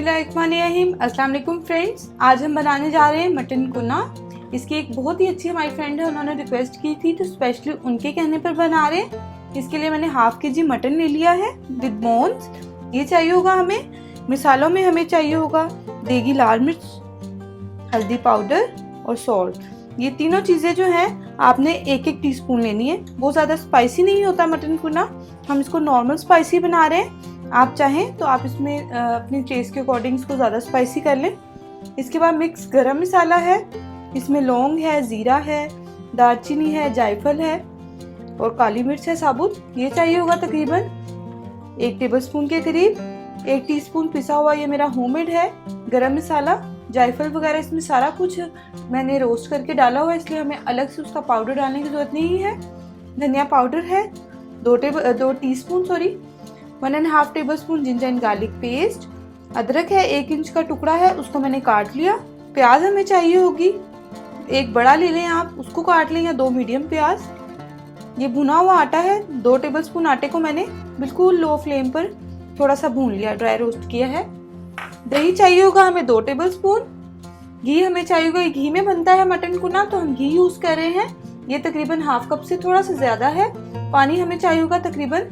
बिस्मिल्लाहिर्रहमानिर्रहीम। अस्सलाम वालेकुम फ्रेंड्स, आज हम बनाने जा रहे हैं मटन कुना। इसकी एक बहुत ही अच्छी हमारी फ्रेंड है, उन्होंने रिक्वेस्ट की थी तो स्पेशली उनके कहने पर बना रहे हैं। इसके लिए मैंने ½ kg मटन ले लिया है विद बोन्स। ये चाहिए होगा हमें। मिसालों में हमें चाहिए होगा देगी लाल मिर्च, हल्दी पाउडर और सॉल्ट। ये तीनों चीज़ें जो हैं आपने 1-1 टीस्पून लेनी है। बहुत ज़्यादा स्पाइसी नहीं होता मटन कुना, हम इसको नॉर्मल स्पाइसी बना रहे हैं। आप चाहें तो आप इसमें अपनी टेस्ट के अकॉर्डिंग इसको ज़्यादा स्पाइसी कर लें। इसके बाद मिक्स गरम मसाला है, इसमें लौंग है, ज़ीरा है, दालचीनी है, जायफल है और काली मिर्च है साबुत। ये चाहिए होगा तकरीबन 1 टेबलस्पून के करीब। 1 टीस्पून पिसा हुआ ये मेरा होममेड है गरम मसाला। जायफल वगैरह इसमें सारा कुछ मैंने रोस्ट करके डाला हुआ है, इसलिए हमें अलग से उसका पाउडर डालने की ज़रूरत नहीं है। धनिया पाउडर है 2 teaspoon 1½ tablespoon ginger and garlic paste. अदरक है 1 इंच का टुकड़ा है, उसको मैंने काट लिया। प्याज हमें चाहिए होगी, 1 बड़ा ले लें आप, उसको काट लें, या 2 मीडियम प्याज। ये भुना हुआ आटा है, 2 टेबलस्पून आटे को मैंने बिल्कुल लो फ्लेम पर थोड़ा सा भून लिया, ड्राई रोस्ट किया है। दही चाहिए होगा हमें 2 टेबलस्पून। घी हमें चाहिए होगा, घी में बनता है मटन कुना तो हम घी यूज कर रहे हैं। ये तकरीबन ½ कप से थोड़ा सा ज्यादा है। पानी हमें चाहिए होगा तकरीबन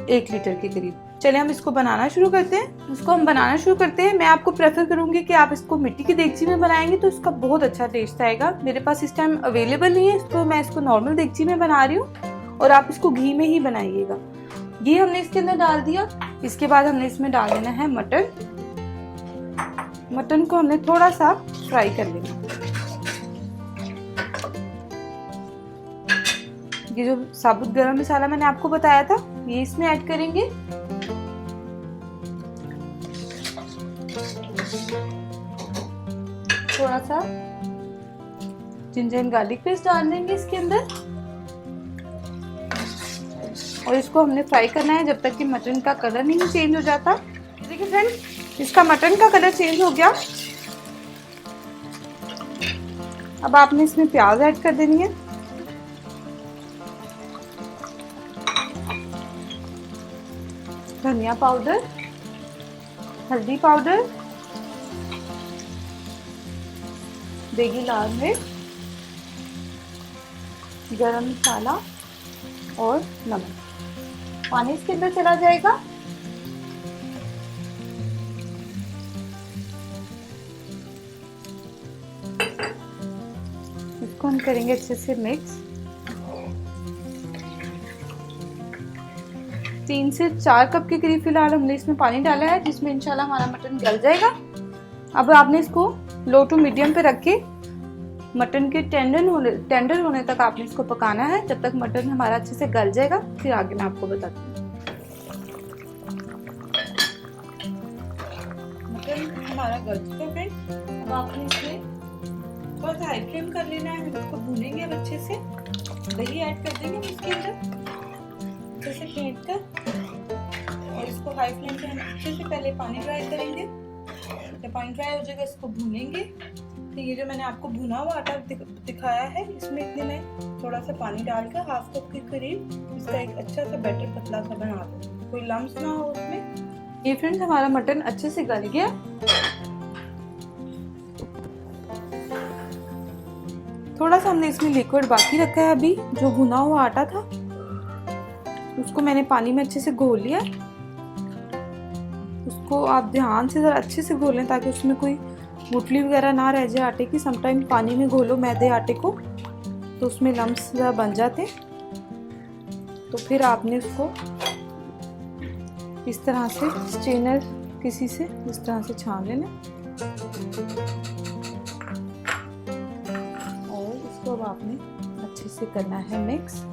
1 लीटर के करीब। चलिए हम इसको बनाना शुरू करते हैं। इसको हम बनाना शुरू करते हैं। मैं आपको प्रेफर करूंगी कि आप इसको मिट्टी की देगची में बनाएंगे तो इसका बहुत अच्छा टेस्ट आएगा। मेरे पास इस टाइम अवेलेबल नहीं है, तो मैं इसको नॉर्मल देगची में बना रही हूँ और आप इसको घी में ही बनाइएगा। घी हमने इसके अंदर डाल दिया। इसके बाद हमने इसमें डाल देना है मटन। मटन को हमने थोड़ा सा फ्राई कर लेना। ये जो साबुत गरम मसाला मैंने आपको बताया था ये इसमें ऐड करेंगे। थोड़ा सा जिंजर एंड गार्लिक पेस्ट डाल देंगे इसके अंदर और इसको हमने फ्राई करना है जब तक कि मटन का कलर नहीं चेंज हो जाता। देखिए फ्रेंड, इसका मटन का कलर चेंज हो गया। अब आपने इसमें प्याज ऐड कर देनी है। धनिया पाउडर, हल्दी पाउडर, देगी लाल मिर्च, गरम मसाला और नमक। पानी इसके अंदर चला जाएगा। इसको हम करेंगे अच्छे से मिक्स। 3 से 4 कप के करीब फिलहाल हमने इसमें पानी डाला है, जिसमें इंशाल्लाह हमारा मटन गल जाएगा। अब आपने इसको लो टू मीडियम पे रख के मटन के टेंडर होने तक आपने इसको पकाना है, जब तक मटन हमारा अच्छे से गल जाएगा। फिर आगे मैं आपको बताती हूँ। मटन हमारा गल चुका है। अब आपने इसमें थोड़ा सा हाई फ्लेम कर लेना है, हम इसको भूनेंगे अब अच्छे से। दही ऐड कर देंगे इसके अंदर अच्छे से फेंट कर, और इसको हाई फ्लेम पे हम अच्छे से पहले पानी ड्राई करेंगे। जब पानी ड्राई हो जाएगा इसको भूनेंगे। तो ये जो मैंने आपको भुना हुआ आटा दिखाया है, इसमें इतने में थोड़ा सा पानी डालकर ½ कप के करीब इसका एक अच्छा सा बैटर पतला सा बना दो, कोई लम्स ना हो उसमें। ये फ्रेंड्स हमारा मटन अच्छे से गल गया। थोड़ा सा हमने इसमें लिक्विड बाकी रखा है, अभी जो भुना हुआ आटा था उसको मैंने पानी में अच्छे से घोल लिया। उसको आप ध्यान से जरा अच्छे से घोलें ताकि उसमें कोई गुठली वगैरह ना रह जाए आटे की। समटाइम पानी में घोलो मैदे आटे को तो उसमें लम्स बन जाते। तो फिर आपने उसको इस तरह से स्ट्रेनर किसी से इस तरह से छान लेना और इसको अब आपने अच्छे से करना है मिक्स।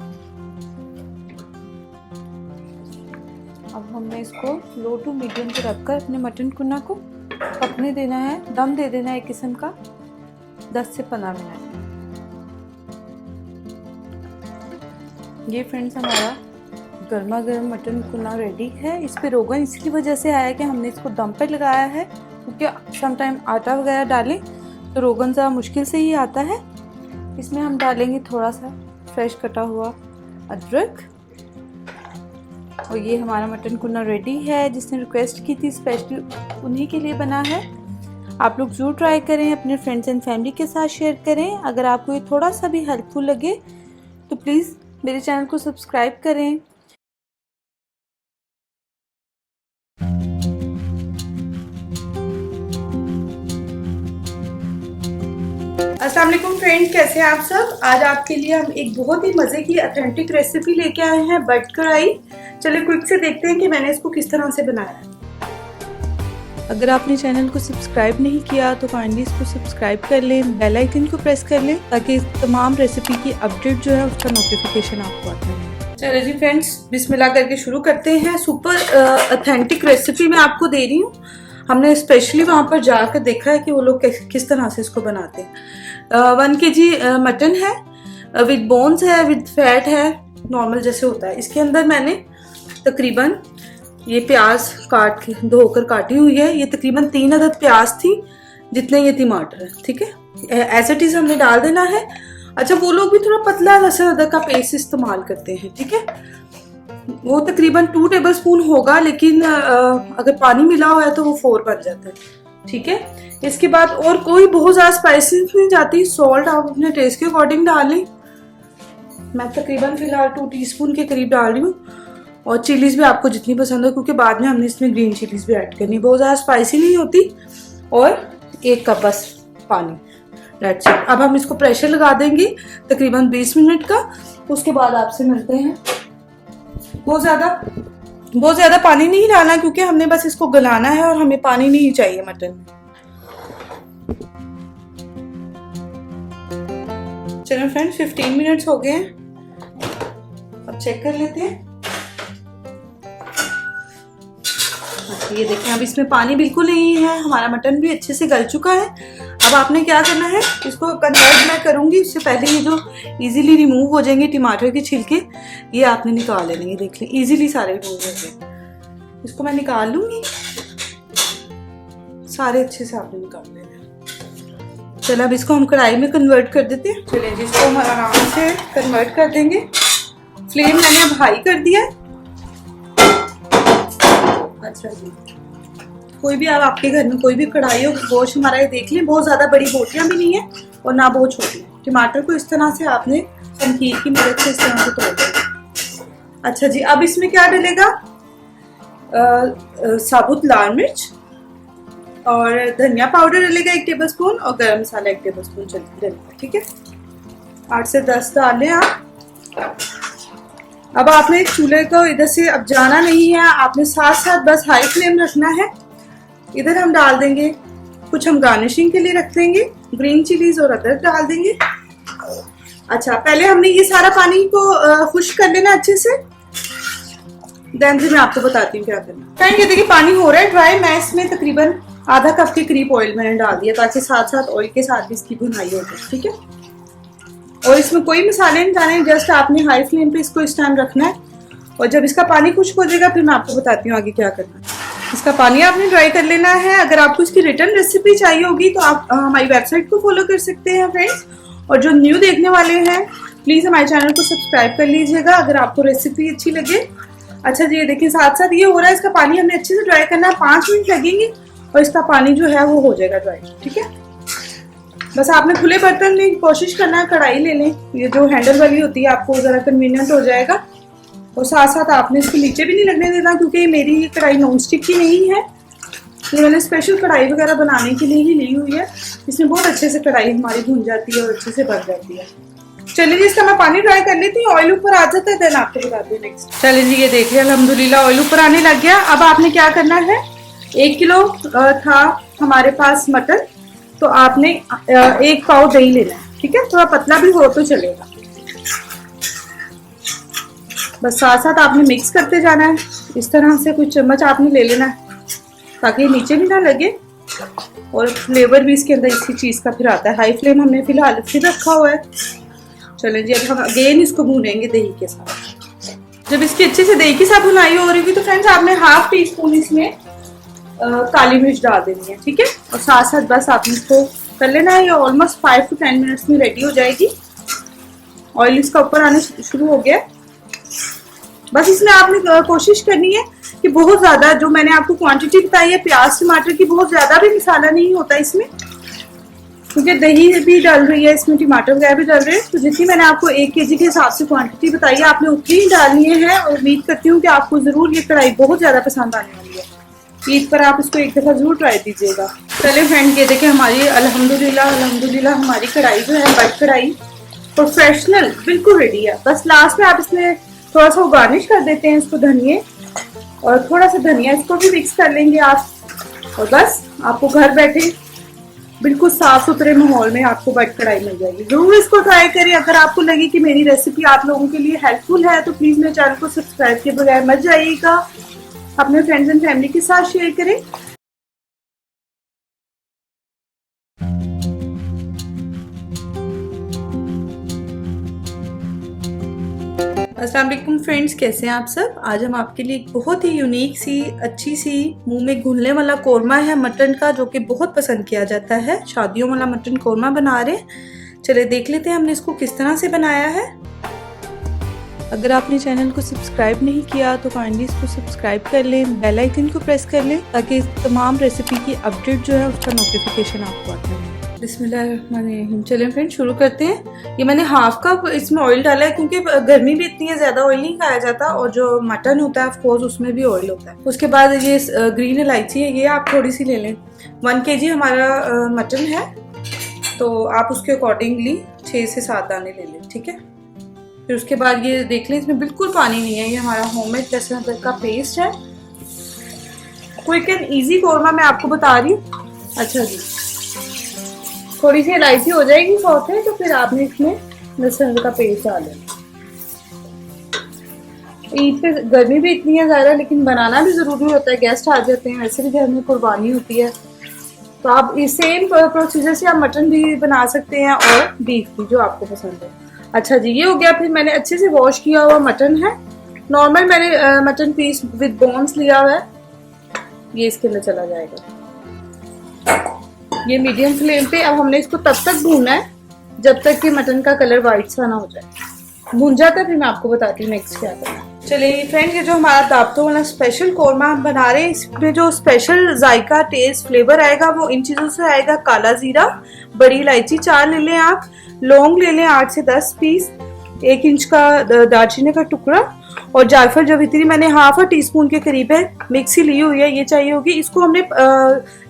अब हमने इसको लो टू मीडियम पे रखकर अपने मटन कुना को पकने देना है, दम दे देना है एक किस्म का 10 से 15 मिनट। ये फ्रेंड्स हमारा गर्मा गर्म मटन कुना रेडी है। इस पे रोगन इसकी वजह से आया कि हमने इसको दम पे लगाया है, क्योंकि समटाइम आटा वगैरह डालें तो रोगन ज़रा मुश्किल से ही आता है। इसमें हम डालेंगे थोड़ा सा फ्रेश कटा हुआ अदरक। और ये हमारा मटन कुना रेडी है। जिसने रिक्वेस्ट की थी स्पेशली उन्हीं के लिए बना है। आप लोग ज़रूर ट्राई करें, अपने फ्रेंड्स एंड फैमिली के साथ शेयर करें। अगर आपको ये थोड़ा सा भी हेल्पफुल लगे तो प्लीज़ मेरे चैनल को सब्सक्राइब करें। अस्सलाम वालेकुम फ्रेंड्स, कैसे हैं आप सब। आज आपके लिए हम एक बहुत ही मज़े की ऑथेंटिक रेसिपी लेके आए हैं, बट कढ़ाई। चलिए क्विक से देखते हैं कि मैंने इसको किस तरह से बनाया है। अगर आपने चैनल को सब्सक्राइब नहीं किया तो काइंडली इसको सब्सक्राइब कर लें, बेल आइकन को प्रेस कर लें ताकि तमाम रेसिपी की अपडेट जो है उसका नोटिफिकेशन आपको आता है। चलिए जी फ्रेंड्स, बिस्मिल्लाह करके शुरू करते हैं। सुपर ऑथेंटिक रेसिपी मैं आपको दे रही हूँ। हमने स्पेशली वहाँ पर जाकर देखा है कि वो लोग किस तरह से इसको बनाते हैं। 1 kg मटन है, विद बोन्स है, विद फैट है, नॉर्मल जैसे होता है। इसके अंदर मैंने तकरीबन ये प्याज काट के धोकर काटी हुई है। ये तकरीबन 3 अदद प्याज थी, जितने ये टमाटर है। ठीक है, एज इट इज हमने डाल देना है। अच्छा, वो लोग भी थोड़ा पतला लहसुन अदरक का पेस्ट इस्तेमाल करते हैं। ठीक है, वो तकरीबन 2 टेबलस्पून होगा, लेकिन अगर पानी मिला हुआ है तो वो 4 बन जाता है। ठीक है, इसके बाद और कोई बहुत ज्यादा स्पाइसेस नहीं जाती। सॉल्ट आप अपने टेस्ट के अकॉर्डिंग डाल लें। मैं तकरीबन फिलहाल 2 टीस्पून के करीब डाल रही हूँ। और चिलीज भी आपको जितनी पसंद हो, क्योंकि बाद में हमने इसमें ग्रीन चिलीज भी ऐड करनी, बहुत ज्यादा स्पाइसी नहीं होती। और 1 कप बस पानी, दैट्स इट। अब हम इसको प्रेशर लगा देंगे तकरीबन 20 मिनट का। उसके बाद आपसे मिलते हैं। बहुत ज्यादा पानी नहीं डालना, क्योंकि हमने बस इसको गलाना है और हमें पानी नहीं चाहिए मटन में। चलो फ्रेंड्स, 15 मिनट्स हो गए हैं। अब चेक कर लेते हैं। ये देखें, अब इसमें पानी बिल्कुल नहीं है, हमारा मटन भी अच्छे से गल चुका है। अब आपने क्या करना है, इसको कन्वर्ट मैं करूंगी, उससे पहले ये जो इजीली रिमूव हो जाएंगे टमाटर के छिलके, ये आपने निकाल लेने। ये देख लें, इजीली सारे रिमूव हो गए। इसको मैं निकाल लूंगी, सारे अच्छे से आपने निकाल लेने। चलो अब इसको हम कढ़ाई में कन्वर्ट कर देते हैं। चलिए, जिसको हम आराम से कन्वर्ट कर देंगे। फ्लेम मैंने अब हाई कर दिया है। अच्छा जी, कोई भी आपके घर में कोई भी कढ़ाई हो, गोश्त हमारा ये देख लें, बहुत ज्यादा बड़ी बोटियां भी नहीं है और ना बहुत छोटी है। टमाटर को इस तरह से आपने शमकीर की मदद से इस तरह से तोड़ देना। अच्छा जी, अब इसमें क्या डलेगा, साबुत लाल मिर्च और धनिया पाउडर डलेगा 1 टेबलस्पून और गरम मसाला 1 टेबलस्पून डलेगा। ठीक है, 8 से 10 डाल लें आप। अब आपने चूल्हे को इधर से अब जाना नहीं है, आपने साथ साथ बस हाई फ्लेम रखना है। इधर हम डाल देंगे, कुछ हम गार्निशिंग के लिए रख देंगे, ग्रीन चिलीज और अदरक डाल देंगे। अच्छा, पहले हमने ये सारा पानी को खुश्क कर लेना अच्छे से, देन फिर मैं आपको बताती हूँ क्या करना। फ्रेंड, ये देखिए पानी हो रहा है ड्राई। मैं इसमें तकरीबन आधा कप के करीब ऑयल मैंने डाल दिया, ताकि साथ साथ ऑयल के साथ भी इसकी भुनाई हो जाए। ठीक है, और इसमें कोई मसाले नहीं डालने, जस्ट आपने हाई फ्लेम पे इसको इस टाइम रखना है। और जब इसका पानी खुश्क हो जाएगा फिर मैं आपको बताती हूँ आगे क्या करना है। इसका पानी आपने ड्राई कर लेना है। अगर आपको इसकी रिटर्न रेसिपी चाहिए होगी तो आप हमारी वेबसाइट को फॉलो कर सकते हैं फ्रेंड्स। और जो न्यू देखने वाले हैं प्लीज हमारे चैनल को सब्सक्राइब कर लीजिएगा अगर आपको रेसिपी अच्छी लगे। अच्छा जी, ये देखिए साथ साथ ये हो रहा है। इसका पानी हमने अच्छे से ड्राई करना है, 5 मिनट लगेंगे और इसका पानी जो है वो हो जाएगा ड्राई। ठीक है, बस आपने खुले बर्तन में कोशिश करना है, कढ़ाई ले लें, ये जो हैंडल वाली होती है, आपको जरा कन्वीनियंट हो जाएगा। और साथ साथ आपने इसको नीचे भी नहीं लगने देना, क्योंकि मेरी ये कढ़ाई नॉन स्टिक की नहीं है, ये मैंने स्पेशल कढ़ाई वगैरह बनाने के लिए ही ली हुई है। इसमें बहुत अच्छे से कढ़ाई हमारी भुन जाती है और अच्छे से बन जाती है। चलिए जी, इसका मैं पानी ड्राई कर लेती हूँ, ऑयल ऊपर आ जाता है, देन आपको बताती हूँ नेक्स्ट। चलिए जी, ये देखिए अल्हम्दुलिल्लाह ऑयल ऊपर आने लग गया। अब आपने क्या करना है, 1 किलो था हमारे पास मटन, तो आपने 1 पाव दही लेना है। ठीक है, थोड़ा पतला भी हो तो चलेगा। बस साथ साथ आपने मिक्स करते जाना है, इस तरह से कुछ चम्मच आपने ले लेना है ताकि नीचे भी ना लगे और फ्लेवर भी इसके अंदर इसी चीज का फिर आता है। हाई फ्लेम हमने फिलहाल फिर रखा हुआ है। चलें जी, अब हम अगेन इसको भूनेंगे दही के साथ। जब इसकी अच्छे से दही के साथ भुनाई हो रही होगी तो फ्रेंड्स आपने 1/2 टीस्पून इसमें काली मिर्च डाल देनी है। ठीक है, और साथ साथ बस आपने इसको कर लेना है। ये ऑलमोस्ट 5 to 10 मिनट्स में रेडी हो जाएगी। ऑयल इसका ऊपर आने शुरू हो गया। बस इसमें आपने कोशिश करनी है कि बहुत ज्यादा जो मैंने आपको क्वांटिटी बताई है प्याज टमाटर की, बहुत ज्यादा भी मसाला नहीं होता इसमें, क्योंकि दही भी डल रही है इसमें, टमाटर वगैरह भी डल रहे हैं। तो जितनी मैंने आपको 1 kg के हिसाब से क्वांटिटी बताई है आपने उतनी ही डालनी है। और उम्मीद करती हूँ कि आपको जरूर ये कढ़ाई बहुत ज्यादा पसंद आने वाली है। ईद पर आप इसको एक दफा जरूर ट्राई कीजिएगा। चले फ्रेंड, ये देखें हमारी अल्हम्दुलिल्लाह हमारी कढ़ाई जो है बट कढ़ाई प्रोफेशनल बिल्कुल रेडी है। बस लास्ट में आप इसमें थोड़ा सा गार्निश कर देते हैं इसको धनिए और थोड़ा सा धनिया, इसको भी मिक्स कर लेंगे आप। और बस आपको घर बैठे बिल्कुल साफ सुथरे माहौल में आपको बट कढ़ाई मिल जाएगी। जरूर इसको ट्राई करें। अगर आपको लगे कि मेरी रेसिपी आप लोगों के लिए हेल्पफुल है तो प्लीज मेरे चैनल को सब्सक्राइब किए बगैर मत जाइएगा, अपने फ्रेंड्स एंड फैमिली के साथ शेयर करें। अस्सलाम वालेकुम फ्रेंड्स, कैसे हैं आप सब। आज हम आपके लिए एक बहुत ही यूनिक सी अच्छी सी मुंह में घुलने वाला कोरमा है मटन का, जो कि बहुत पसंद किया जाता है। शादियों वाला मटन कोरमा बना रहे हैं। चले देख लेते हैं हमने इसको किस तरह से बनाया है। अगर आपने चैनल को सब्सक्राइब नहीं किया तो काइंडली इसको सब्सक्राइब कर लें, बेल आइकन को प्रेस कर लें ताकि तमाम रेसिपी की अपडेट जो है उसका नोटिफिकेशन आपको आता है। बिस्मिल्लाहिर्रहमानिर्रहीम। चलें फ्रेंड शुरू करते हैं। ये मैंने हाफ कप इसमें ऑयल डाला है क्योंकि गर्मी भी इतनी है, ज्यादा ऑयल नहीं खाया जाता और जो मटन होता है ऑफ कोर्स उसमें भी ऑयल होता है। उसके बाद ये ग्रीन इलायची है, ये आप थोड़ी सी ले लें। 1 kg हमारा मटन है तो आप उसके अकॉर्डिंगली 6 से 7 दाने ले लें, ठीक है। फिर उसके बाद ये देख लें इसमें बिल्कुल पानी नहीं है, ये हमारा होममेड लहसुन अदरक का पेस्ट है। क्विक एंड इजी कोरमा मैं आपको बता रही हूँ। अच्छा जी, थोड़ी सी इलायची हो जाएगी सौते तो फिर आपने इसमें लहसुन का पेस्ट डाल लेना। ईद पे गर्मी भी इतनी है ज़्यादा, लेकिन बनाना भी ज़रूरी होता है, गेस्ट आ जाते हैं, वैसे भी घर में कुर्बानी होती है। तो आप इस सेम प्रोसीजर से आप मटन भी बना सकते हैं और बीफ भी, जो आपको पसंद है। अच्छा जी, ये हो गया। फिर मैंने अच्छे से वॉश किया हुआ मटन है, नॉर्मल मैंने मटन पीस विद बोन्स लिया हुआ है, ये इसके अंदर चला जाएगा। ये मीडियम फ्लेम पे अब हमने इसको तब तक भूनना है जब तक कि मटन का कलर वाइट सा ना हो जाए। भून जाता है फिर मैं आपको बताती हूँ नेक्स्ट क्या करना है। चलिए फ्रेंड, ये जो हमारा दावतों वाला स्पेशल कोरमा हम बना रहे हैं, इसमें जो स्पेशल जायका टेस्ट फ्लेवर आएगा वो इन चीजों से आएगा। काला जीरा, बड़ी इलायची 4 ले लें आप, लौंग ले लें 8 से 10 पीस, 1 इंच का दालचीनी का टुकड़ा और जायफल जवित्री मैंने ½ टीस्पून के करीब है मिक्सी ली हुई है, ये चाहिए होगी। इसको हमने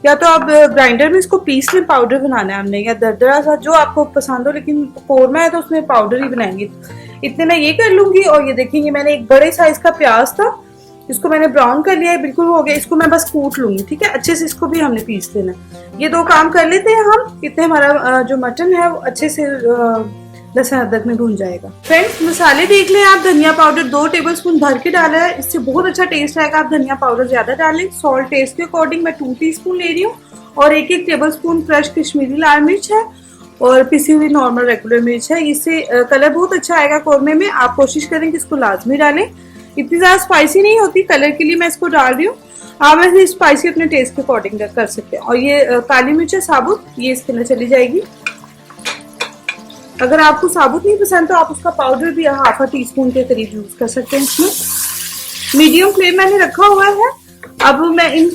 या तो आप ग्राइंडर में इसको पीस लें, पाउडर बनाना है हमने, या दरदरा सा जो आपको पसंद हो, लेकिन कोरमा है तो उसमें पाउडर ही बनाएंगे। इतने मैं ये कर लूंगी। और ये देखेंगे मैंने एक बड़े साइज का प्याज था, इसको मैंने ब्राउन कर लिया है, बिल्कुल हो गया। इसको मैं बस कूट लूंगी, ठीक है। अच्छे से इसको भी हमने पीस लेना है। ये 2 काम कर लेते हैं हम, इतने हमारा जो मटन है वो अच्छे से लहसुन अदरक में भून जाएगा। फ्रेंड्स मसाले देख लें आप। धनिया पाउडर 2 टेबलस्पून भर के डाला है, इससे बहुत अच्छा टेस्ट आएगा। आप धनिया पाउडर ज्यादा डालें। सॉल्ट टेस्ट के अकॉर्डिंग मैं 2 टीस्पून ले रही हूँ और 1 टेबलस्पून फ्रेश कश्मीरी लाल मिर्च है और पिसी हुई नॉर्मल रेगुलर मिर्च है। इससे कलर बहुत अच्छा आएगा कोरमे में। आप कोशिश करें कि इसको लाजमी डालें। इतनी ज्यादा स्पाइसी नहीं होती, कलर के लिए मैं इसको डाल रही हूँ। आप वैसे स्पाइसी अपने टेस्ट के अकॉर्डिंग कर सकते हैं। और ये काली मिर्च है साबुत, ये इसके अंदर चली जाएगी। अगर आपको साबुत नहीं पसंद तो आप उसका पाउडर भी ½ टीस्पून के करीब यूज कर सकते हैं। इसमें मीडियम फ्लेम मैंने रखा हुआ है। अब मैं इन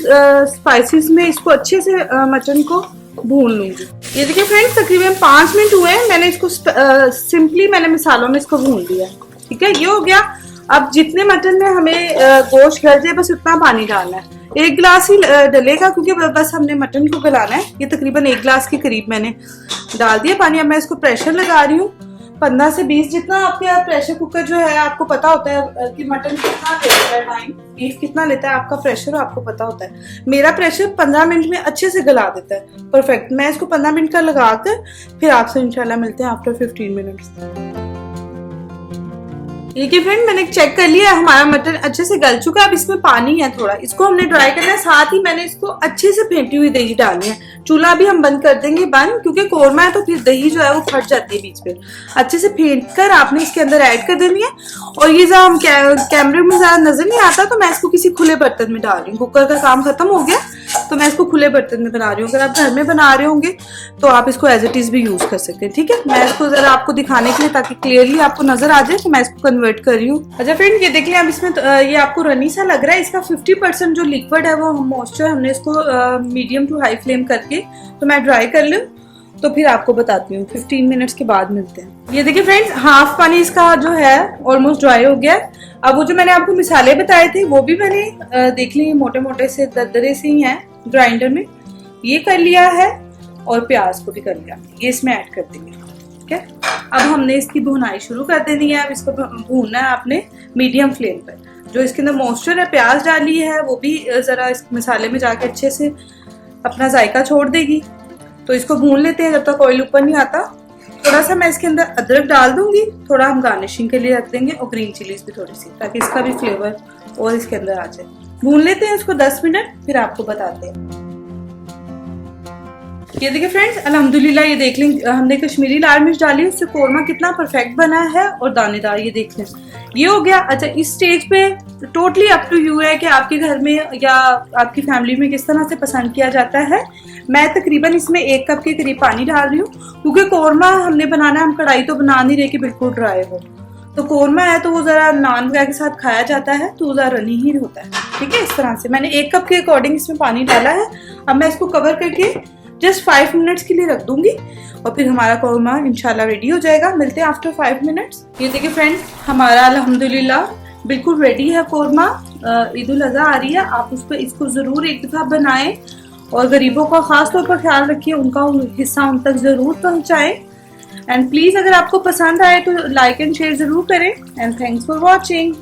स्पाइसेस में इसको अच्छे से मटन को भून लूंगी। ये देखिए फ्रेंड्स, तकरीबन 5 मिनट हुए हैं, मैंने इसको सिंपली मैंने मसालों में इसको भून लिया, ठीक है। ये हो गया। अब जितने मटन में हमें गोश्त गल जाए बस उतना पानी डालना है। 1 गिलास ही डलेगा क्योंकि बस हमने मटन को गलाना है। ये तकरीबन 1 गिलास के करीब मैंने डाल दिया पानी। अब मैं इसको प्रेशर लगा रही हूँ 15 से 20, जितना आपके प्रेशर कुकर जो है आपको पता होता है कि मटन कितना लेता है टाइम, बीफ कितना लेता है, आपका प्रेशर आपको पता होता है। मेरा प्रेशर 15 मिनट में अच्छे से गला देता है, परफेक्ट। मैं इसको 15 मिनट का लगा कर फिर आपसे इंशाल्लाह मिलते हैं आफ्टर 15 मिनट्स। ये फ्रेंड मैंने चेक कर लिया, हमारा मटन अच्छे से गल चुका है। अब इसमें पानी है थोड़ा, इसको हमने ड्राई करना है। साथ ही मैंने इसको अच्छे से फेंटी हुई दही डालनी है। चूल्हा भी हम बंद कर देंगे बंद, क्योंकि कोरमा है तो फिर दही जो है वो फट जाती है बीच में। अच्छे से फेंट कर आपने इसके अंदर ऐड कर देनी है। और ये जब कैमरे में ज्यादा नजर नहीं आता तो मैं इसको किसी खुले बर्तन में डाल रही हूँ। कुकर का काम खत्म हो गया, तो मैं इसको खुले बर्तन में बना रही हूँ। अगर आप घर में बना रहे होंगे तो आप इसको एज इट इज़ भी यूज़ कर सकते हैं, ठीक है। मैं इसको ज़रा आपको दिखाने के लिए, ताकि क्लियरली आपको नजर आ जाए, तो मैं इसको कन्वर्ट कर रही हूँ। अच्छा फ्रेंड, ये देख लिया अब इसमें ये आपको रनी सा लग रहा है। इसका 50% जो लिक्विड है वो मॉइस्चर हमने इसको मीडियम टू हाई फ्लेम करके तो मैं ड्राई कर लूँ, तो फिर आपको बताती हूँ। 15 मिनट्स के बाद मिलते हैं। ये देखिए फ्रेंड्स, हाफ पानी इसका जो है ऑलमोस्ट ड्राई हो गया। अब वो जो मैंने आपको मिसाले बताए थे वो भी मैंने देख ली, मोटे मोटे से दरदरे से ही हैं ग्राइंडर में, ये कर लिया है, और प्याज को भी कर लिया, ये इसमें ऐड कर देंगे, ठीक है। अब हमने इसकी भुनाई शुरू कर देनी है। अब इसको भूनना है आपने मीडियम फ्लेम पर। जो इसके अंदर मॉइस्चर है, प्याज डाली है, वो भी जरा इस मसाले में जाके अच्छे से अपना जायका छोड़ देगी। तो इसको भून लेते हैं जब तक ऑयल ऊपर नहीं आता। थोड़ा सा मैं इसके अंदर अदरक डाल दूंगी, थोड़ा हम गार्निशिंग के लिए रख देंगे, और ग्रीन चिलीज भी थोड़ी सी, ताकि इसका भी फ्लेवर और इसके अंदर आ जाए। भून लेते हैं इसको 10 मिनट, फिर आपको बताते हैं। ये देखिए फ्रेंड्स, अल्हम्दुलिल्लाह, ये देख लें हमने कश्मीरी लाल मिर्च डाली, उससे कोरमा कितना परफेक्ट बना है और दानेदार, ये देख लें, ये हो गया। अच्छा, इस स्टेज पे टोटली अप टू यू है कि आपके घर में या आपकी फैमिली में किस तरह से पसंद किया जाता है। मैं तकरीबन इसमें 1 कप के करीब पानी डाल रही हूँ, क्योंकि कोरमा हमने बनाना, हम कढ़ाई तो बना नहीं रहे कि बिल्कुल ड्राई हो। तो कोरमा है तो वो जरा नान वगैरह के साथ खाया जाता है, तो वो जरा रनी ही होता है, ठीक है। इस तरह से मैंने 1 कप के अकॉर्डिंग इसमें पानी डाला है। अब मैं इसको कवर करके जस्ट 5 मिनट्स के लिए रख दूंगी, और फिर हमारा कोरमा इंशाल्लाह रेडी हो जाएगा। मिलते हैं आफ्टर 5 मिनट्स। ये देखिए फ्रेंड्स, हमारा अल्हम्दुलिल्लाह बिल्कुल रेडी है कोरमा। ईद उल अज़हा आ रही है, आप उस पर इसको जरूर एक दफा बनाएं, और गरीबों का खास तौर पर ख्याल रखिए, उनका हिस्सा उन तक जरूर पहुंचाएं। एंड प्लीज, अगर आपको पसंद आए तो लाइक एंड शेयर जरूर करें। And thanks for watching.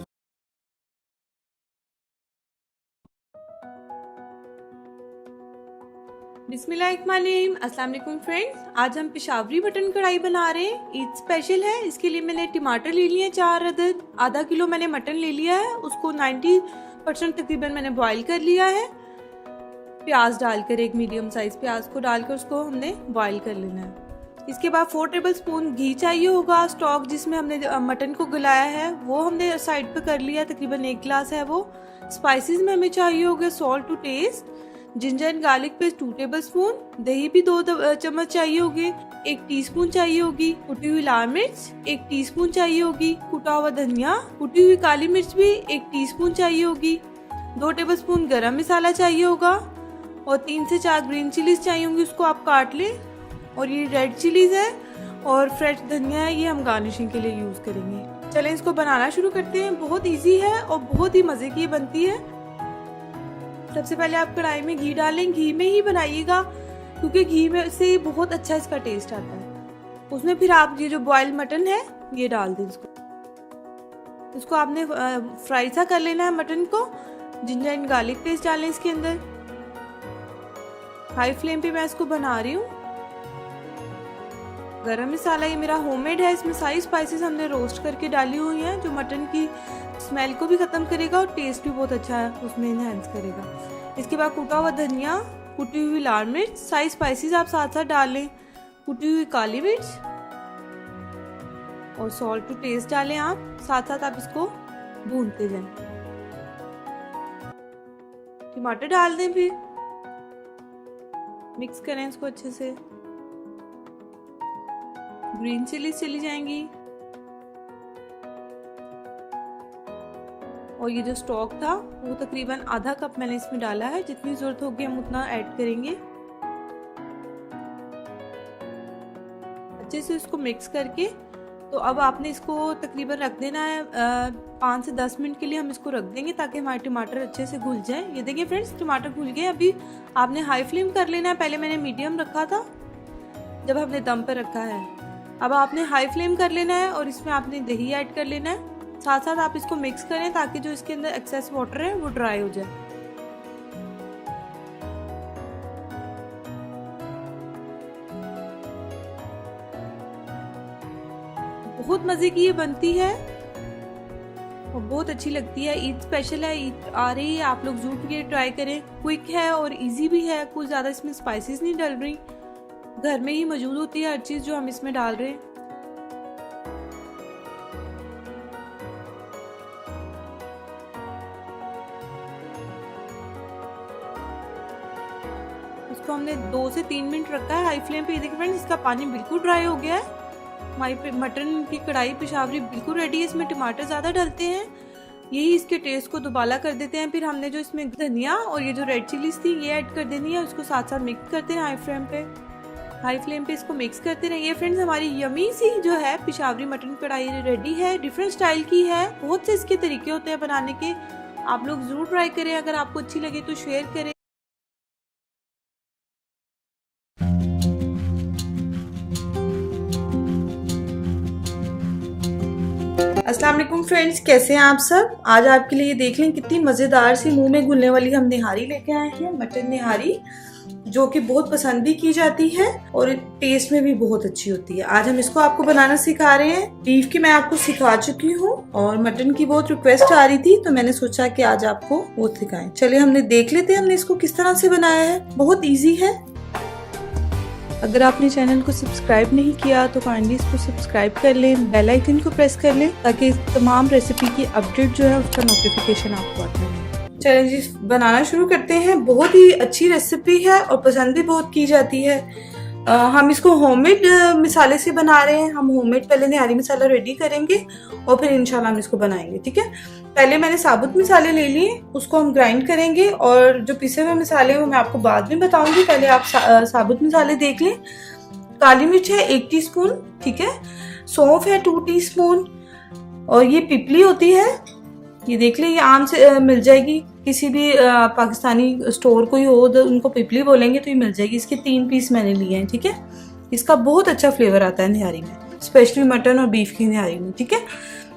बिस्मिल्लाहिर्रहमानिर्रहीम, अस्सलाम वालेकुम फ्रेंड्स। आज हम पेशावरी मटन कढ़ाई बना रहे हैं, ईद स्पेशल है। इसके लिए मैंने टमाटर ले लिए 4 अदद, आधा किलो मैंने मटन ले लिया है, उसको 90% तकरीबन मैंने बॉईल कर लिया है। प्याज डालकर, एक मीडियम साइज प्याज को डालकर उसको हमने बॉईल कर लेना है। इसके बाद 4 टेबल स्पून घी चाहिए होगा। स्टॉक जिसमें हमने मटन को गलाया है वो हमने साइड पे कर लिया, तकरीबन 1 गिलास है वो। स्पाइसेस में हमें चाहिए होगा salt to taste, ginger and garlic paste 2 tablespoon, दही भी 2 चम्मच चाहिए होगी, 1 टीस्पून चाहिए होगी कुटी हुई लाल मिर्च, 1 टीस्पून चाहिए होगी कुटा हुआ धनिया, कुटी हुई काली मिर्च भी 1 टीस्पून चाहिए होगी, 2 टेबल स्पून गरम मसाला चाहिए होगा, और 3 से 4 ग्रीन चिलीज चाहिए होंगी, उसको आप काट लें। और ये रेड चिलीज है और फ्रेश धनिया है, ये हम गार्निशिंग के लिए यूज करेंगे। चलें इसको बनाना शुरू करते हैं। बहुत इजी है और बहुत ही मजे की बनती है। सबसे पहले आप कढ़ाई में घी डालें, घी में ही बनाइएगा, क्योंकि घी में से बहुत अच्छा इसका टेस्ट आता है। उसमें फिर आप ये जो बॉइल्ड मटन है ये डाल दें। इसको आपने फ्राई सा कर लेना है मटन को। जिंजर एंड गार्लिक पेस्ट डालें इसके अंदर। हाई फ्लेम पे मैं इसको बना रही हूँ। गरम मसाला ये मेरा होममेड है, इसमें सारी स्पाइसेस हमने रोस्ट करके डाली हुई हैं, जो मटन की स्मेल को भी खत्म करेगा और टेस्ट भी बहुत अच्छा है उसमें इनहेंस करेगा। इसके बाद कुटा हुआ धनिया, कुटी हुई लाल मिर्च, सारी स्पाइसेस आप साथ साथ डालें, कुटी हुई काली मिर्च और सॉल्ट टू टेस्ट डालें आप। साथ साथ आप इसको भूनते जाएं। टमाटर डाल दें, फिर मिक्स करें इसको अच्छे से। ग्रीन चिलीज चली जाएंगी, और ये जो स्टॉक था वो तकरीबन आधा कप मैंने इसमें डाला है। जितनी जरूरत होगी हम उतना ऐड करेंगे। अच्छे से इसको मिक्स करके तो अब आपने इसको तकरीबन रख देना है 5 से 10 मिनट के लिए हम इसको रख देंगे, ताकि हमारे टमाटर अच्छे से घुल जाए। ये देखिए फ्रेंड्स, टमाटर घुल गए। अभी आपने हाई फ्लेम कर लेना है, पहले मैंने मीडियम रखा था जब हमने दम पे रखा है। अब आपने हाई फ्लेम कर लेना है और इसमें आपने दही ऐड कर लेना है। साथ साथ आप इसको मिक्स करें ताकि जो इसके अंदर एक्सेस वाटर है वो ड्राई हो जाए। बहुत मजे की ये बनती है और बहुत अच्छी लगती है। ईद स्पेशल है, ईद आ रही है, आप लोग जरूर ये ट्राई करें। क्विक है और इजी भी है, कुछ ज्यादा इसमें स्पाइसेस नहीं डल रही, घर में ही मौजूद होती है हर चीज जो हम इसमें डाल रहे हैं। इसको हमने 2 से 3 मिनट रखा है हाई फ्लेम पे। ये देखिए फ्रेंड्स, इसका पानी बिल्कुल ड्राई हो गया है। हमारी मटन की कढ़ाई पेशावरी बिल्कुल रेडी है। इसमें टमाटर ज़्यादा डालते हैं, यही इसके टेस्ट को दुबाला कर देते हैं। फिर हमने जो इसमें धनिया और ये जो रेड चिलीज थी ये ऐड कर देनी है। उसको साथ साथ मिक्स करते हैं हाई फ्लेम पे इसको मिक्स करते रहिए फ्रेंड्स। हमारी यमी सी जो है पेशावरी मटन कढ़ाई रेडी है। डिफरेंट स्टाइल की है, बहुत से इसके तरीके होते हैं बनाने के। आप लोग जरूर ट्राई करें, अगर आपको अच्छी लगे तो शेयर करें। अस्सलाम वालेकुम फ्रेंड्स, कैसे हैं आप सब। आज आपके लिए देख लें कितनी मज़ेदार सी मुंह में घुलने वाली हम निहारी लेके आए हैं, मटन निहारी, जो कि बहुत पसंद भी की जाती है और टेस्ट में भी बहुत अच्छी होती है। आज हम इसको आपको बनाना सिखा रहे हैं। बीफ की मैं आपको सिखा चुकी हूँ और मटन की बहुत रिक्वेस्ट आ रही थी, तो मैंने सोचा कि आज आपको वो सिखाएं। चलिए हमने देख लेते हैं हमने इसको किस तरह से बनाया है। बहुत ईजी है। अगर आपने चैनल को सब्सक्राइब नहीं किया तो काइंडली इसको सब्सक्राइब कर लें, बेल आइकन को प्रेस कर लें, ताकि तमाम रेसिपी की अपडेट जो है उसका नोटिफिकेशन आपको आता है। चलिए जी, बनाना शुरू करते हैं। बहुत ही अच्छी रेसिपी है और पसंद भी बहुत की जाती है। हम इसको होममेड मसाले से बना रहे हैं। हम होममेड पहले निहारी मसाला रेडी करेंगे और फिर इंशाल्लाह हम इसको बनाएंगे, ठीक है। पहले मैंने साबुत मसाले ले लिए, उसको हम ग्राइंड करेंगे और जो पिसे हुए मसाले हैं वो मैं आपको बाद में बताऊंगी। पहले आप साबुत मसाले देख लें। काली मिर्च है 1 टीस्पून, ठीक है। सौंफ है 2 टीस्पून और ये पिपली होती है, ये देख लें, ये आम से मिल जाएगी। किसी भी पाकिस्तानी स्टोर कोई हो तो उनको पिपली बोलेंगे तो ये मिल जाएगी। इसके 3 पीस मैंने लिए हैं, ठीक है। इसका बहुत अच्छा फ्लेवर आता है निहारी में, स्पेशली मटन और बीफ की निहारी में, ठीक है।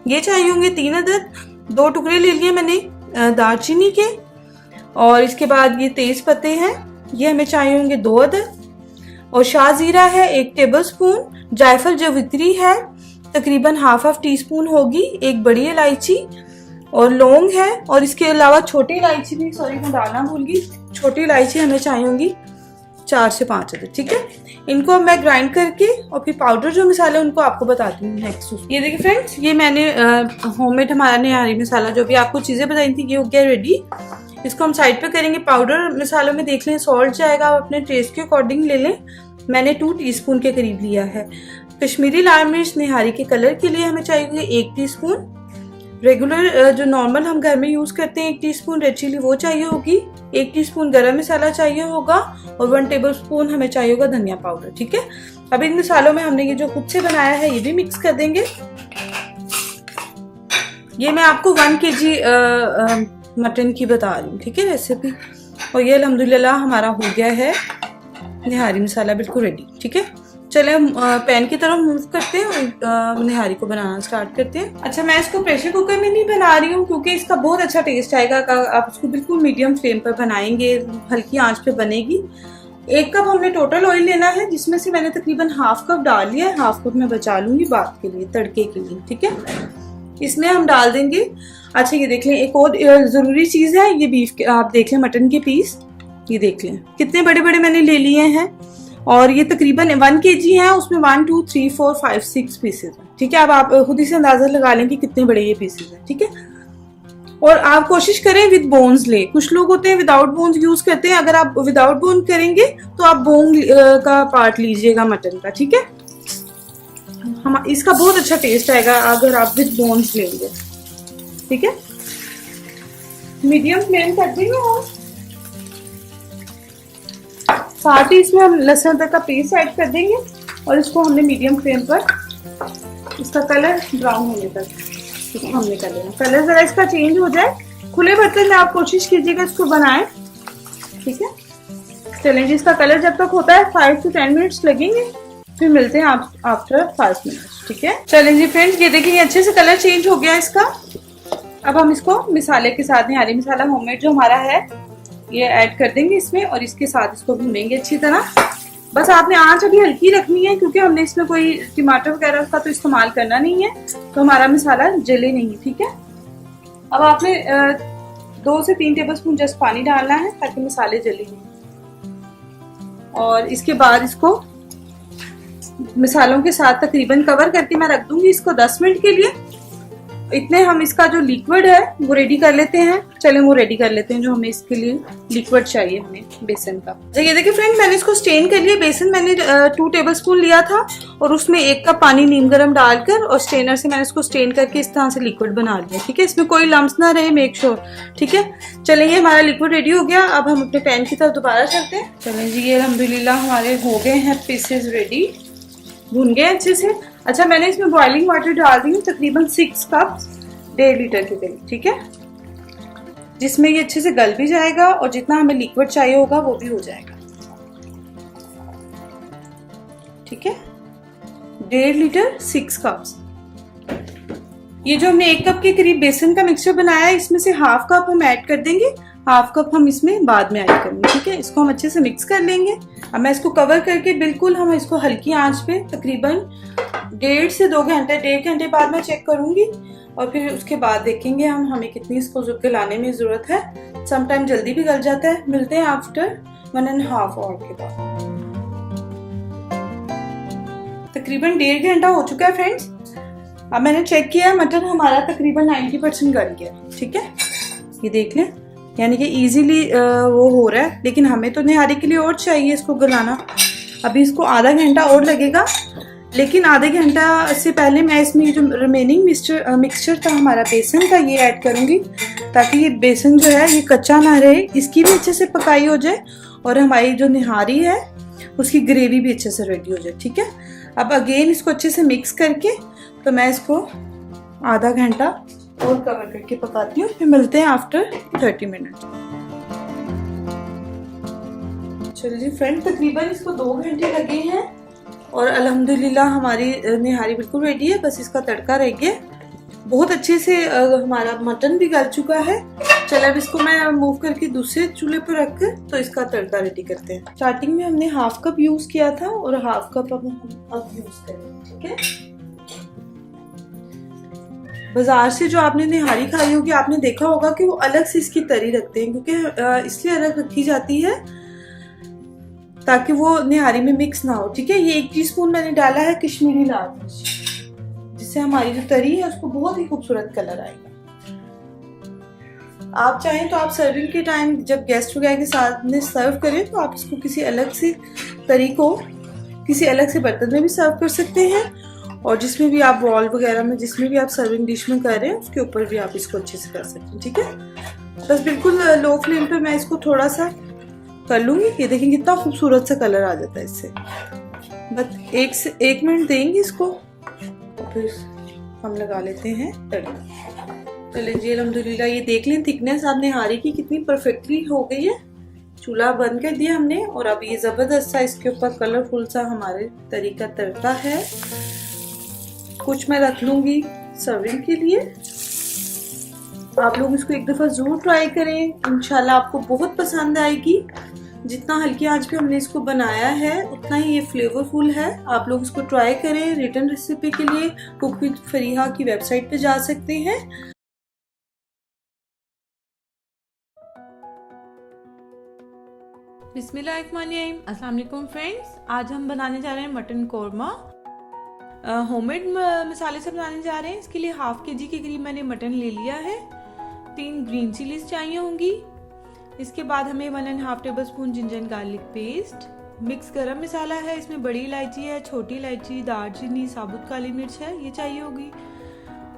ये चाहिए होंगे 3 अदद। 2 टुकड़े ले लिए मैंने दालचीनी के। और इसके बाद ये तेज पत्ते हैं, ये हमें चाहिए होंगे 2 अदद। और शाह जीरा है 1 टेबल स्पून। जायफल जवित्री है तकरीबन हाफ टीस्पून होगी। 1 बड़ी इलायची और लौंग है। और इसके अलावा छोटी इलायची भी, सॉरी मैं डालना भूल गई, छोटी इलायची हमें चाहिए होंगी 4 से 5 अदद, ठीक है। इनको मैं ग्राइंड करके और फिर पाउडर जो मसाले उनको आपको बताती हूँ नेक्स्ट। ये देखिए फ्रेंड्स, ये मैंने होममेड हमारा निहारी मसाला जो भी आपको चीजें बताई थी ये हो गया रेडी। इसको हम साइड पे करेंगे। पाउडर मसालों में देख लें सॉल्ट जाएगा, आप अपने टेस्ट के अकॉर्डिंग ले लें। मैंने 2 टीस्पून के करीब लिया है। कश्मीरी लाल मिर्च निहारी के कलर के लिए हमें चाहिए 1 टीस्पून। रेगुलर जो नॉर्मल हम घर में यूज करते हैं 1 टीस्पून रेड चिली वो चाहिए होगी। 1 टीस्पून गरम मसाला चाहिए होगा और 1 टेबल स्पून हमें चाहिए होगा धनिया पाउडर, ठीक है। अब इन मसालों में हमने ये जो खुद से बनाया है ये भी मिक्स कर देंगे। ये मैं आपको 1 kg मटन की बता रही हूँ, ठीक है, रेसिपी। और ये अल्हम्दुलिल्लाह हमारा हो गया है निहारी मसाला बिल्कुल रेडी, ठीक है। चले हम पैन की तरफ मूव करते हैं और निहारी को बनाना स्टार्ट करते हैं। अच्छा, मैं इसको प्रेशर कुकर में नहीं बना रही हूँ क्योंकि इसका बहुत अच्छा टेस्ट आएगा। आप इसको बिल्कुल मीडियम फ्लेम पर बनाएंगे, हल्की आंच पे बनेगी। 1 कप हमने टोटल ऑयल लेना है, जिसमें से मैंने तकरीबन हाफ कप डाल लिया है। हाफ कप मैं बचा लूंगी बाद के लिए, तड़के के लिए, ठीक है। इसमें हम डाल देंगे। अच्छा, ये देख लें, एक और जरूरी चीज है, ये बीफ के आप देख लें मटन के पीस, ये देख लें कितने बड़े बड़े मैंने ले लिए हैं। और ये तकरीबन 1 kg है, उसमें 1 2 3 4 5 6 पीसेज है, ठीक है। अब आप खुद ही से अंदाजा लगा लें कि कितने बड़े ये पीसेज हैं, ठीक है। और आप कोशिश करें विद बोन्स ले। कुछ लोग होते हैं विदाउट बोन्स यूज करते हैं। अगर आप विदाउट बोन करेंगे तो आप बोन का पार्ट लीजिएगा मटन का, ठीक है। हम इसका बहुत अच्छा टेस्ट आएगा अगर आप विद बोन्स लेंगे, ठीक है। मीडियम फ्लेम कर देंगे और साथ ही इसमें हम लहसुन अदरक का पेस्ट ऐड कर देंगे और इसको हमने मीडियम फ्लेम पर इसका कलर ब्राउन होने तक हमने कर लेना। कलर जरा इसका चेंज हो जाए। खुले बर्तन में आप कोशिश कीजिएगा इसको बनाएं, ठीक है। चलें जी, इसका कलर जब तक होता है 5 से 10 मिनट्स लगेंगे, फिर मिलते हैं आप आफ्टर 5 मिनट्स, ठीक है। चलें जी फ्रेंड्स, ये देखिए अच्छे से कलर चेंज हो गया इसका। अब हम इसको मसाले के साथ, निहारी मसाला होममेड जो हमारा है ये ऐड कर देंगे इसमें और इसके साथ इसको भूनेंगे अच्छी तरह। बस आपने आंच अभी हल्की रखनी है क्योंकि हमने इसमें कोई टमाटर वगैरह का तो इस्तेमाल करना नहीं है, तो हमारा मसाला जले नहीं, ठीक है। अब आपने 2 से 3 टेबल स्पून जस्ट पानी डालना है ताकि मसाले जले नहीं। और इसके बाद इसको मसालों के साथ तकरीबन कवर करके मैं रख दूंगी इसको 10 मिनट के लिए। इतने हम इसका जो लिक्विड है वो रेडी कर लेते हैं। चलें वो रेडी कर लेते हैं जो हमें इसके लिए लिक्विड चाहिए हमें बेसन का। तो ये देखिए फ्रेंड, मैंने इसको स्टेन कर लिया। बेसन मैंने 2 टेबलस्पून लिया था और उसमें 1 कप पानी नीम गर्म डालकर और स्टेनर से मैंने इसको स्टेन करके इस तरह से लिक्विड बना लिया। ठीक है, इसमें कोई लम्स ना रहे, मेक श्योर। ठीक है, चलें ये हमारा लिक्विड रेडी हो गया। अब हम अपने पैन की तरफ दोबारा चलते हैं। चलें जी, ये अल्हम्दुलिल्लाह हमारे हो गए हैं पीसेस रेडी, भून गए अच्छे से। अच्छा, मैंने इसमें बॉइलिंग वाटर डाल दी हूँ, तकरीबन 6 कप 1.5 लीटर के करीब। ठीक है, जिसमें ये अच्छे से गल भी जाएगा और जितना हमें लिक्विड चाहिए होगा वो भी हो जाएगा। ठीक है, 1.5 लीटर 6 कप्स। ये जो हमने 1 कप के करीब बेसन का मिक्सचर बनाया है, इसमें से ½ कप हम ऐड कर देंगे, ½ कप हम इसमें बाद में ऐड करेंगे। ठीक है, इसको हम अच्छे से मिक्स कर लेंगे। अब मैं इसको कवर करके बिल्कुल हम इसको हल्की आंच पे तकरीबन 1.5 से 2 घंटे, 1.5 घंटे बाद मैं चेक करूंगी और फिर उसके बाद देखेंगे हमें कितनी इसको गलाने में जरूरत है। समटाइम जल्दी भी गल जाता है। मिलते हैं आफ्टर 1.5 आवर के बाद। तकरीबन 1.5 घंटा हो चुका है फ्रेंड्स। अब मैंने चेक किया, मटन हमारा तकरीबन 90% गल गया। ठीक है, ये देख लें, यानी कि इजीली वो हो रहा है। लेकिन हमें तो निहारी के लिए और चाहिए इसको गलाना। अभी इसको आधा घंटा और लगेगा, लेकिन आधे घंटा से पहले मैं इसमें जो रिमेनिंग मिक्सचर था हमारा बेसन का, ये ऐड करूंगी ताकि ये बेसन जो है ये कच्चा ना रहे, इसकी भी अच्छे से पकाई हो जाए और हमारी जो निहारी है उसकी ग्रेवी भी अच्छे से रेडी हो जाए। ठीक है, अब अगेन इसको अच्छे से मिक्स करके तो मैं इसको आधा घंटा और कवर करके पकाती हूँ। फिर मिलते हैं आफ्टर 30 मिनट। चलिए फ्रेंड, तकरीबन इसको 2 घंटे लगे हैं और अल्हम्दुलिल्लाह हमारी निहारी बिल्कुल रेडी है। बस इसका तड़का रह गया। बहुत अच्छे से हमारा मटन भी गल चुका है। चलो अब इसको मैं मूव करके दूसरे चूल्हे पर रखकर तो इसका तड़का रेडी करते हैं। स्टार्टिंग में हमने ½ कप यूज किया था और ½ कप अब यूज करेंगे। ठीक है, बाजार से जो आपने निहारी खाई होगी आपने देखा होगा कि वो अलग से इसकी तरी रखते हैं, क्योंकि इसलिए अलग रखी जाती है ताकि वो निहारी में मिक्स ना हो। ठीक है, ये 1 टीस्पून मैंने डाला है कश्मीरी लाल मिर्च, जिससे हमारी जो तरी है उसको बहुत ही खूबसूरत कलर आएगा। आप चाहें तो आप सर्विंग के टाइम जब गेस्ट वगैरह के साथ में सर्व करें तो आप इसको किसी अलग से तरी को किसी अलग से बर्तन में भी सर्व कर सकते हैं, और जिसमें भी आप बॉल वगैरह में जिसमें भी आप सर्विंग डिश में कर रहे हैं उसके ऊपर भी आप इसको अच्छे से कर सकते हैं। ठीक है, बस बिल्कुल लो फ्लेम पे मैं इसको थोड़ा सा कर लूंगी। ये देखें कितना खूबसूरत सा कलर आ जाता है इससे। बस 1 से 1 मिनट देंगे इसको और फिर हम लगा लेते हैं तड़का। चलिए जी, अल्हम्दुलिल्लाह ये देख लें थिकनेस आप निहारी की कितनी परफेक्टली हो गई है। चूल्हा बंद कर दिया हमने और अब ये जबरदस्त सा इसके ऊपर कलरफुल सा हमारे तरी का तड़का है। कुछ मैं रख लूंगी सर्विंग के लिए। आप लोग इसको एक दफा जरूर ट्राई करें, इंशाल्लाह आपको बहुत पसंद आएगी। जितना हल्की आंच पे हमने इसको बनाया है उतना ही ये फ्लेवरफुल है। आप लोग इसको ट्राई करें। रिटर्न रेसिपी के लिए कुक विद फरीहा की वेबसाइट पे जा सकते हैं। बिस्मिल्लाहिर्रहमानिर्रहीम। अस्सलाम वालेकुम फ्रेंड्स, आज हम बनाने जा रहे हैं मटन कोरमा। होममेड मसाले से बनाने जा रहे हैं। इसके लिए ½ kg के करीब मैंने मटन ले लिया है। 3 ग्रीन चिलीज चाहिए होंगी। इसके बाद हमें 1.5 tablespoon ginger garlic paste, mix गरम मसाला है, इसमें बड़ी इलायची है, छोटी इलायची, दालचीनी, साबुत काली मिर्च है, ये चाहिए होगी।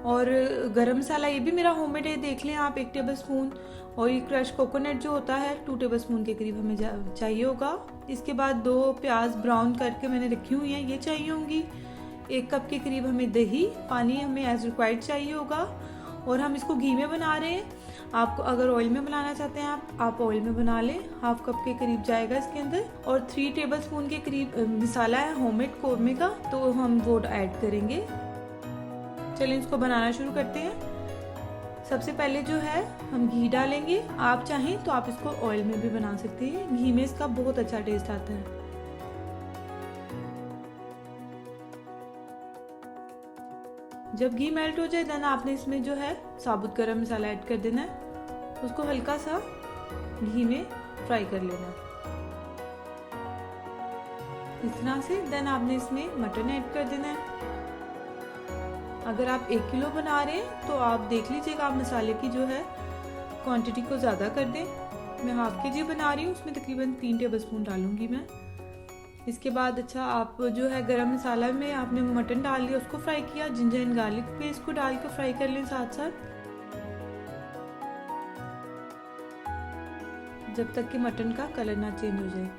और गरम मसाला ये भी मेरा होममेड है, देख लें आप, 1 टेबलस्पून। और ये क्रश कोकोनट जो होता है 2 टेबलस्पून के करीब हमें चाहिए होगा। इसके बाद 2 प्याज ब्राउन करके मैंने रखी हुई है, ये चाहिए होंगी। 1 कप के करीब हमें दही, पानी हमें एज रिक्वायर्ड चाहिए होगा। और हम इसको घी में बना रहे हैं। आपको अगर ऑयल में बनाना चाहते हैं आप ऑयल में बना लें। ½ कप के करीब जाएगा इसके अंदर। और 3 टेबलस्पून के करीब मसाला है होममेड कोरमे का, तो हम वो ऐड करेंगे। चलिए इसको बनाना शुरू करते हैं। सबसे पहले जो है हम घी डालेंगे। आप चाहें तो आप इसको ऑयल में भी बना सकते हैं। घी में इसका बहुत अच्छा टेस्ट आता है। जब घी मेल्ट हो जाए देन आपने इसमें जो है साबुत गरम मसाला ऐड कर देना है। उसको हल्का सा घी में फ्राई कर लेना इस तरह से। देन आपने इसमें मटन ऐड कर देना है। अगर आप 1 किलो बना रहे हैं तो आप देख लीजिएगा, आप मसाले की जो है क्वांटिटी को ज़्यादा कर दें। मैं हाफ के जी बना रही हूँ, उसमें तकरीबन 3 टेबलस्पून डालूंगी मैं। इसके बाद अच्छा आप जो है गरम मसाला में आपने मटन डाल लिया, उसको फ्राई किया, जिंजर एंड गार्लिक पेस्ट को डाल के फ्राई कर लें साथ साथ, जब तक कि मटन का कलर ना चेंज हो जाए।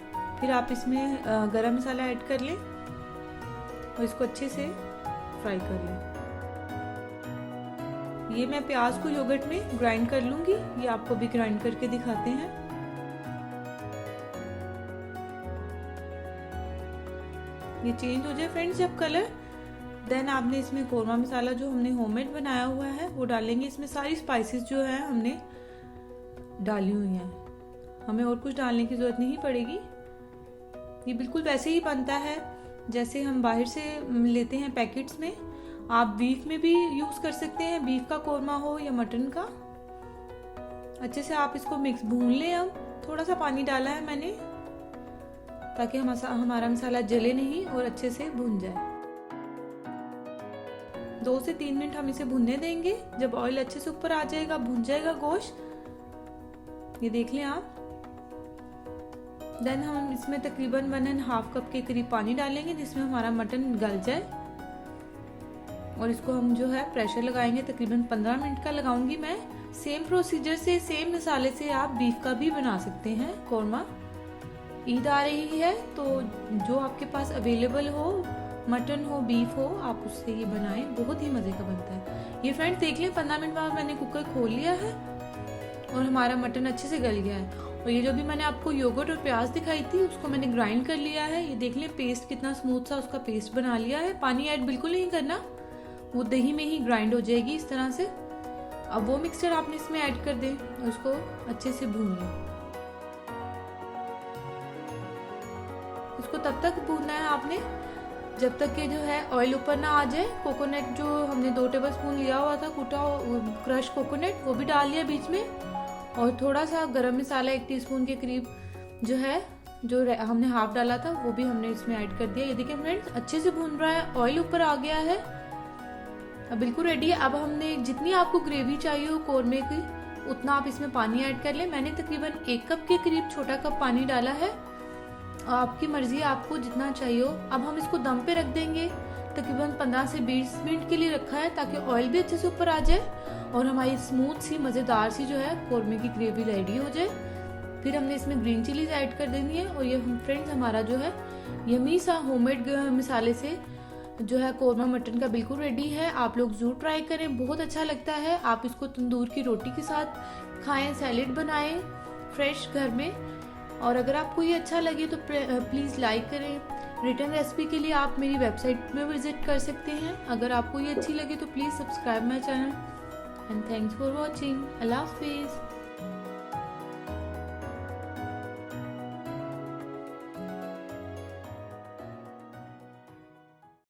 फिर आप इसमें गरम मसाला ऐड कर लें और इसको अच्छे से फ्राई कर लें। ये मैं प्याज को योगर्ट में ग्राइंड कर लूंगी, ये आपको भी ग्राइंड करके दिखाते हैं। ये चेंज हो जाए फ्रेंड्स जब कलर, देन आपने इसमें कोरमा मसाला जो हमने होममेड बनाया हुआ है वो डालेंगे। इसमें सारी स्पाइसेस जो है हमने डाली हुई हैं, हमें और कुछ डालने की जरूरत नहीं पड़ेगी। ये बिल्कुल वैसे ही बनता है जैसे हम बाहर से लेते हैं पैकेट्स में। आप बीफ में भी यूज कर सकते हैं, बीफ का कोरमा हो या मटन का। अच्छे से आप इसको मिक्स भून लें। अब थोड़ा सा पानी डाला है मैंने ताकि हमारा मसाला जले नहीं और अच्छे से भून जाए। 2 से 3 मिनट हम इसे भूनने देंगे। जब ऑयल अच्छे से ऊपर आ जाएगा, भून जाएगा गोश्त, ये देख लें आप। देन हम इसमें तकरीबन 1.5 कप के करीब पानी डालेंगे जिसमें हमारा मटन गल जाए, और इसको हम जो है प्रेशर लगाएंगे। तकरीबन 15 मिनट का लगाऊंगी मैं। सेम प्रोसीजर से, सेम मसाले से आप बीफ का भी बना सकते हैं कोरमा। ईद आ रही है तो जो आपके पास अवेलेबल हो, मटन हो, बीफ हो, आप उससे ये बनाएं, बहुत ही मजे का बनता है। ये फ्रेंड्स देख लें 15 मिनट बाद मैंने कुकर खोल लिया है और हमारा मटन अच्छे से गल गया है। और ये जो भी मैंने आपको योगर्ट और प्याज दिखाई थी उसको मैंने ग्राइंड कर लिया है। ये देख लें पेस्ट कितना स्मूथ सा उसका पेस्ट बना लिया है। पानी ऐड बिल्कुल नहीं करना, वो दही में ही ग्राइंड हो जाएगी इस तरह से। अब वो मिक्सचर आपने इसमें ऐड कर दें और उसको अच्छे से भून लें। इसको तब तक भूनना है आपने जब तक कि जो है ऑयल ऊपर ना आ जाए। कोकोनट जो हमने 2 टेबलस्पून लिया हुआ था कूटा क्रश कोकोनट, वो भी डाल लिया बीच में, और थोड़ा सा गरम मसाला 1 टीस्पून के करीब जो है, जो हमने हाफ डाला था वो भी हमने इसमें ऐड कर दिया। ये देखिए फ्रेंड्स अच्छे से भून रहा है, ऑयल ऊपर आ गया है, अब बिल्कुल रेडी है। अब हमने जितनी आपको ग्रेवी चाहिए हो कोरमे की उतना आप इसमें पानी ऐड कर लें। मैंने तकरीबन 1 कप के करीब छोटा कप पानी डाला है, आपकी मर्जी आपको जितना चाहिए हो। अब हम इसको दम पे रख देंगे, तकरीबन 15 से 20 मिनट के लिए रखा है ताकि ऑयल भी अच्छे से ऊपर आ जाए और हमारी स्मूथ सी मज़ेदार सी जो है कोरमे की ग्रेवी रेडी हो जाए। फिर हमने इसमें ग्रीन चिलीज ऐड कर देनी है। और ये फ्रेंड्स हमारा जो है यमी सा होममेड मसाले से जो है कोरमा मटन का बिल्कुल रेडी है। आप लोग जरूर ट्राई करें, बहुत अच्छा लगता है। आप इसको तंदूर की रोटी के साथ खाएं, सैलेड बनाएं फ्रेश घर में। और अगर आपको ये अच्छा लगे तो प्लीज़ लाइक करें। रिटर्न रेसिपी के लिए आप मेरी वेबसाइट में विजिट कर सकते हैं। अगर आपको ये अच्छी लगे तो please subscribe my channel and thanks for watching. अल्लाह हाफिज़।